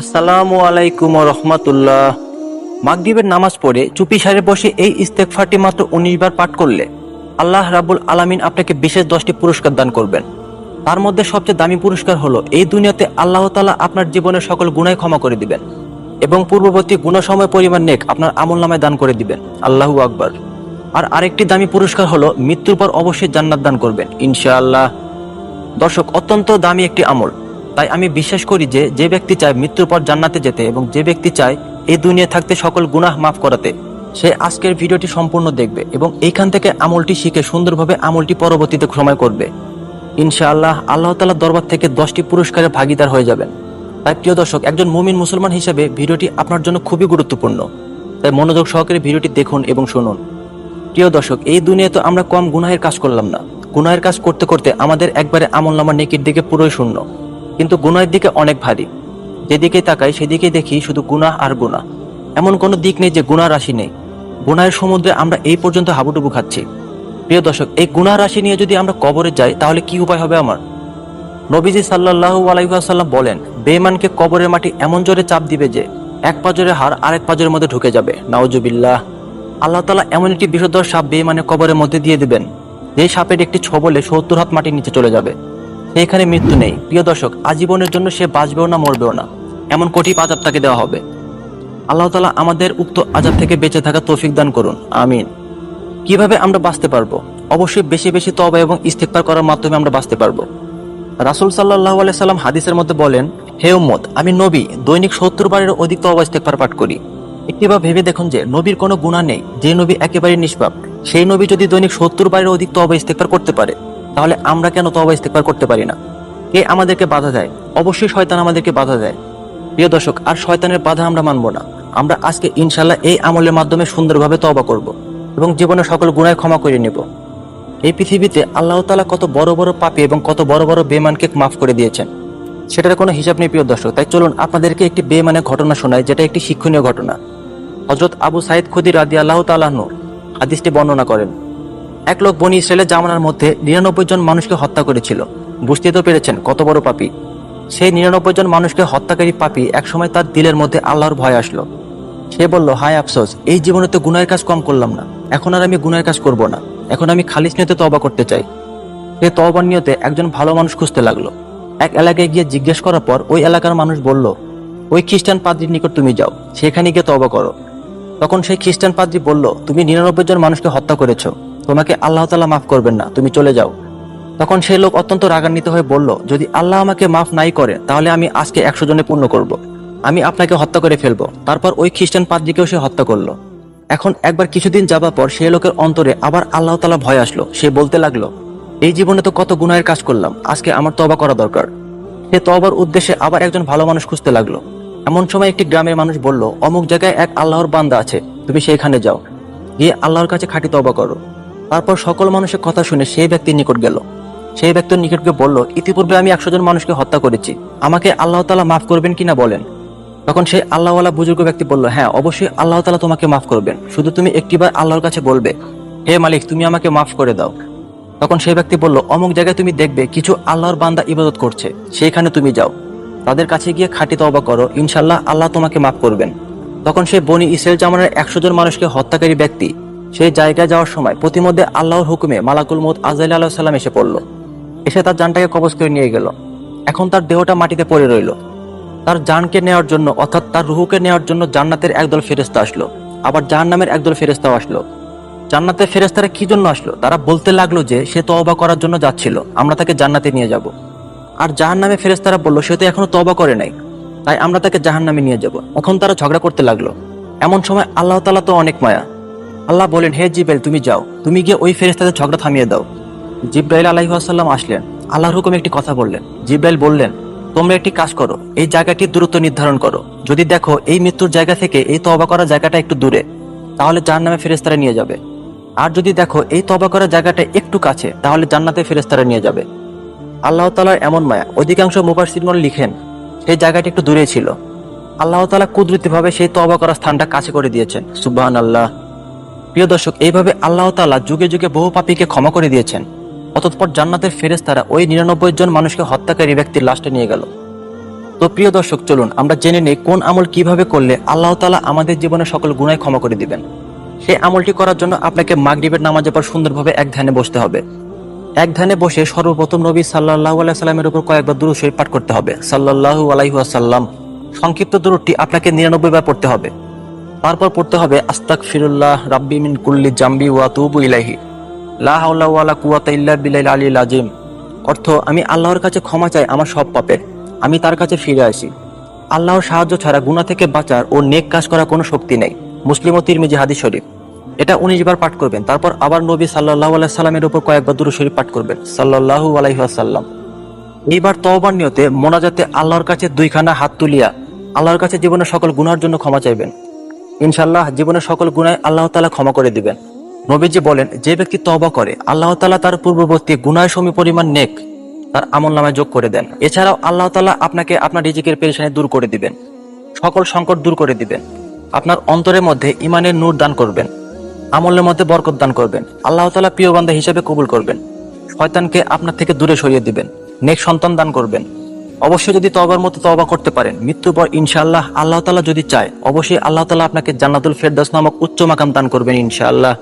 আসসালামু আলাইকুম ওয়া রাহমাতুল্লাহ। মাগরিবের নামাজ পড়ে চুপি সারে বসে এই ইস্তেগফারটি মাত্র 19 বার পাঠ করলে আল্লাহ রাব্বুল আলামিন আপনাকে বিশেষ 10টি পুরস্কার দান করবেন। তার মধ্যে সবচেয়ে দামি পুরস্কার হলো এই দুনিয়াতে আল্লাহ তাআলা আপনার জীবনের সকল গুনাহ ক্ষমা করে দিবেন এবং পূর্ববর্তী গুনাহসমূহ পরিমাণ নেক আপনার আমলনামায় দান করে দিবেন। আল্লাহু আকবার। আর আরেকটি দামি পুরস্কার হলো মৃত্যুর পর অবশ্যই জান্নাত দান করবেন ইনশাআল্লাহ। দর্শক, অত্যন্ত দামি একটি আমল। তাই আমি বিশ্বাস করি যে যে ব্যক্তি চায় মৃত্যুর পর জান্নাতে যেতে এবং যে ব্যক্তি চায় এই দুনিয়া থাকতে সকল গুনাহ মাফ করাতে, সে আজকের ভিডিওটি সম্পূর্ণ দেখবে এবং এইখান থেকে আমলটি শিখে সুন্দরভাবে আমলটি পরবর্তীতে সময় করবে ইনশাআল্লাহ। আল্লাহ তাআলার দরবার থেকে 10টি পুরস্কারের ভাগীদার হয়ে যাবেন। তাই প্রিয় দর্শক, একজন মুমিন মুসলমান হিসেবে ভিডিওটি আপনার জন্য খুবই গুরুত্বপূর্ণ। তাই মনোযোগ সহকারে ভিডিওটি দেখুন এবং শুনুন। প্রিয় দর্শক, এই দুনিয়াতে আমরা কম গুনাহের কাজ করলাম না। গুনাহের কাজ করতে করতে আমাদের একবারে আমলনামা নেকির দিকে পুরোই শূন্য, কিন্তু গুনাহের দিকে অনেক ভারী। যেদিকে তাকাই সেদিকেই দেখি শুধু গুনাহ আর গুনাহ। এমন কোনো দিক নেই যে গুনাহ রাশি নেই। গুনাহের সমুদ্রে আমরা এই পর্যন্ত হাবুডুবু খাচ্ছি। প্রিয় দর্শক, এই গুনাহ রাশি নিয়ে যদি আমরা কবরে যাই তাহলে কি উপায় হবে আমার? নবীজি সাল্লাল্লাহু আলাইহি ওয়াসাল্লাম বলেন, বেঈমানকে কবরের মাটি এমন জোরে চাপ দিবে যে এক পাজরের হাড় আরেক পাজরের মধ্যে ঢুকে যাবে। নাউজুবিল্লাহ। আল্লাহ তাআলা এমন একটি বিষধর সাপ বেঈমানের কবরের মধ্যে দিয়ে দিবেন যে সাপের একটি ছোবলে 70 হাত মাটির নিচে চলে যাবে। সেখানে মৃত্যু নেই। প্রিয় দর্শক, আজীবনের জন্য সে বাঁচবেও না মরবেও না, এমন কঠিন আযাব তাকে দেওয়া হবে। আল্লাহ তাআলা আমাদের উক্ত আযাব থেকে বেঁচে থাকার তৌফিক দান করুন, আমিন। কিভাবে আমরা বাঁচতে পারবো? অবশ্যই বেশি বেশি তওবা এবং ইস্তেগফার করার মাধ্যমে আমরা বাঁচতে পারবো। রাসূল সাল্লাল্লাহু আলাইহি সাল্লাম হাদিসের মধ্যে বলেন, হে উম্মত, আমি নবী দৈনিক 70 বারের অধিক তওবা ইস্তেগফার পাঠ করি। একটিবার ভেবে দেখুন যে নবীর কোনো গুনাহ নেই, যে নবী একেবারে নিষ্পাপ, সেই নবী যদি দৈনিক 70 বারের অধিক তওবা ইস্তেগফার করতে পারে, তাহলে আমরা কেন তওবা ইস্তেগফার করতে পারি না? কে আমাদেরকে বাধা দেয়? অবশ্যই শয়তান আমাদেরকে বাধা দেয়। প্রিয় দর্শক, আর শয়তানের বাধা আমরা মানব না। আমরা আজকে ইনশাআল্লাহ এই আমলের মাধ্যমে সুন্দরভাবে তওবা করব এবং জীবনের সকল গুনাহ ক্ষমা করে নেব। এই পৃথিবীতে আল্লাহ তাআলা কত বড় বড় পাপী এবং কত বড় বড় বেঈমানকে মাফ করে দিয়েছেন, সেটার কোনো হিসাব নেই প্রিয় দর্শক। তাই চলুন আপনাদেরকে একটি বেঈমানের ঘটনা শোনাই, যেটা একটি শিক্ষণীয় ঘটনা। হযরত আবু সাঈদ খুদরী রাদিয়াল্লাহু তাআলা আনহু হাদিসটি বর্ণনা করেন। এক লোক বনী ইসরায়েলের জামানার মধ্যে 99 জন মানুষকে হত্যা করেছিল। বুঝতে তো পেরেছেন কত বড় পাপী। সেই 99 জন মানুষকে হত্যাকারী পাপী একসময় তার দিলের মধ্যে আল্লাহর ভয় আসলো। সে বলল, হায় আফসোস, এই জীবনে তো গুনাহের কাজ কম করলাম না, এখন আর আমি গুনাহের কাজ করব না, এখন আমি খালিস নিয়তে তওবা করতে চাই। সে তওবার নিয়তে একজন ভালো মানুষ খুঁজতে লাগলো। এক এলাকায় গিয়ে জিজ্ঞেস করার পর ওই এলাকার মানুষ বলল, ওই খ্রিস্টান পাদ্রীর নিকট তুমি যাও, সেখানে গিয়ে তওবা করো। তখন সেই খ্রিস্টান পাদ্রী বলল, তুমি 99 জন মানুষকে হত্যা করেছো, তোমাকে আল্লাহ তাআলা মাফ করবেন না, তুমি চলে যাও। তখন সেই লোক অত্যন্ত রাগান্বিত হয়ে বলল, যদি আল্লাহ আমাকে মাফ নাই করে তাহলে আমি আজকে 100 জনে পূর্ণ করব, আমি আপনাকে হত্যা করে ফেলবো। তারপর ওই খ্রিস্টান পাদ্রীকেও সে হত্যা করলো। এখন একবার কিছুদিন যাবার পর সেই লোকের অন্তরে আবার আল্লাহ তাআলা ভয় আসলো। সে বলতে লাগলো, এই জীবনে তো কত গুনাহের কাজ করলাম, আজকে আমার তওবা করা দরকার। সে তওবার উদ্দেশ্যে আবার একজন ভালো মানুষ খুঁজতে লাগলো। এমন সময় একটি গ্রামের মানুষ বলল, অমুক জায়গায় এক আল্লাহর বান্দা আছে, তুমি সেইখানে যাও, গিয়ে আল্লাহর কাছে খাঁটি তওবা করো। তারপর সকল মানুষের কথা শুনে সেই ব্যক্তির নিকট গেল। সেই ব্যক্তির নিকট গিয়ে বলল, ইতিপূর্বে আমি 100 জন মানুষকে হত্যা করেছি, আমাকে আল্লাহ তাআলা মাফ করবেন কিনা বলেন। তখন সেই আল্লাহওয়ালা বুজুর্গ ব্যক্তি বলল, হ্যাঁ অবশ্যই আল্লাহ তাআলা তোমাকে মাফ করবেন, শুধু তুমি একটিবার আল্লাহর কাছে বলবে, হে মালিক, তুমি আমাকে মাফ করে দাও। তখন সেই ব্যক্তি বলল, অমুক জায়গায় তুমি দেখবে কিছু আল্লাহর বান্দা ইবাদত করছে, সেইখানে তুমি যাও, তাদের কাছে গিয়ে খাঁটি তওবা করো, ইনশাআল্লাহ আল্লাহ তোমাকে মাফ করবেন। তখন সেই বনী ইসরাইল জামানার 100 জন মানুষকে হত্যাকারী ব্যক্তি সেই জায়গায় যাওয়ার সময় প্রতিমধ্যে আল্লাহর হুকুমে মালাকুল মউত আজরাইল আলাইহিস সালাম এসে পড়ল। এসে তার জানটাকে কবজ করে নিয়ে গেল। এখন তার দেহটা মাটিতে পড়ে রইল। তার জানকে নেওয়ার জন্য, অর্থাৎ তার রুহুকে নেওয়ার জন্য জান্নাতের একদল ফেরেশতা আসলো, আবার জাহান্নামের একদল ফেরেশতাও আসলো। জান্নাতের ফেরেশতারা কি জন্য আসলো? তারা বলতে লাগলো যে সে তওবা করার জন্য যাচ্ছিল, আমরা তাকে জান্নাতে নিয়ে যাব। আর জাহান্নামের ফেরেশতারা বলল, সে তো এখনো তওবা করে নাই, তাই আমরা তাকে জাহান্নামে নিয়ে যাব। এখন তারা ঝগড়া করতে লাগলো। এমন সময় আল্লাহ তাআলা তো অনেক মায়া, আল্লাহ বলেন, হে জিব্রাইল, তুমি যাও, তুমি গিয়ে ওই ফেরেশতাদের ঝগড়া থামিয়ে দাও। জিব্রাইল আলাইহিস সালাম আসলেন, আল্লাহর হুকুমে একটি কথা বললেন। জিব্রাইল বললেন, তোমরা একটি কাজ করো, এই জায়গাটির দূরত্ব নির্ধারণ করো। যদি দেখো এই মৃত্যুর জায়গা থেকে এই তওবা করার জায়গাটা একটু দূরে, তাহলে জাহান্নামে ফেরেশতারা নিয়ে যাবে। আর যদি দেখো এই তওবা করার জায়গাটা একটু কাছে, তাহলে জান্নাতে ফেরেশতারা নিয়ে যাবে। আল্লাহ তাআলার এমন মায়া, অধিকাংশ মুফাসসিরগণ লিখেন সেই জায়গাটি একটু দূরে ছিল। আল্লাহ তাআলা কুদরতিভাবে সেই তওবা করার স্থানটা কাছে করে দিয়েছেন। সুবহানাল্লাহ। প্রিয় দর্শক, এইভাবে আল্লাহ তাআলা যুগে যুগে বহু পাপীকে ক্ষমা করে দিয়েছেন। অতঃপর জান্নাতের ফেরেশতারা ওই 99 জন মানুষকে হত্যাকারী ব্যক্তির লাশটা নিয়ে গেল। তো প্রিয় দর্শক, চলুন আমরা জেনে নেই কোন আমল কিভাবে করলে আল্লাহ তাআলা আমাদের জীবনে সকল গুনাহ ক্ষমা করে দিবেন। সেই আমলটি করার জন্য আপনাকে মাগরিবের নামাজের পর সুন্দরভাবে এক ধ্যানে বসতে হবে। এক ধ্যানে বসে সর্বপ্রথম নবী সাল্লাল্লাহু আলাইহি সাল্লামের উপর কয়েকবার দুরূদ শরীফ পাঠ করতে হবে। সাল্লাল্লাহু আলাইহি ওয়াসাল্লাম সংক্ষিপ্ত দুরূদটি আপনাকে 99 বার পড়তে হবে। তারপর পড়তে হবে আস্তাগফিরুল্লাহ রাব্বি মিন কুল্লি জামবি ওয়া আতুবু ইলাইহি লা হাওলা ওয়ালা কুওয়াতা ইল্লা বিল্লাহিল আলিয়্যিল আযীম। অর্থ, আমি আল্লাহর কাছে ক্ষমা চাই আমার সব পাপের, আমি তার কাছে ফিরে আসি। আল্লাহর সাহায্য ছাড়া গুনাহ থেকে বাঁচার ও নেক কাজ করার কোনো শক্তি নেই। মুসলিম ও তিরমিজি হাদিস শরীফ। এটা 19 বার পাঠ করবেন। তারপর আবার নবী সাল্লাল্লাহু আলাইহি সাল্লামের উপর কয়েকবার দুরূদ শরীফ পাঠ করবেন। সাল্লাল্লাহু আলাইহি ওয়াসাল্লাম। এইবার তওবার নিয়তে মোনাজাতে আল্লাহর কাছে দুইখানা হাত তুলিয়া আল্লাহর কাছে জীবনের সকল গুনাহর জন্য ক্ষমা চাইবেন। ইনশাআল্লাহ জীবনের সকল গুনাহ আল্লাহ তাআলা ক্ষমা করে দিবেন। নবীজি বলেন, যে ব্যক্তি তওবা করে আল্লাহ তাআলা তার পূর্ববর্তী গুনাহের সমপরিমাণ নেক তার আমলনামায় যোগ করে দেন। এছাড়াও আল্লাহ তাআলা আপনাকে আপনার রিজিকের পেরেশানি দূর করে দিবেন, সকল সংকট দূর করে দিবেন, আপনার অন্তরের মধ্যে ঈমানের নূর দান করবেন, আমলের মধ্যে বরকত দান করবেন, আল্লাহ তাআলা প্রিয় বান্দা হিসেবে কবুল করবেন, শয়তানকে আপনার থেকে দূরে সরিয়ে দিবেন, নেক সন্তান দান করবেন। অবশ্যই যদি তওবার মতো তওবা করতে পারেন, মৃত্যুর পর ইনশাআল্লাহ আল্লাহ তাআলা যদি চায় অবশ্যই আল্লাহ তাআলা আপনাকে জান্নাতুল ফেরদাউস নামক উচ্চ মাকাম দান করবেন ইনশাআল্লাহ।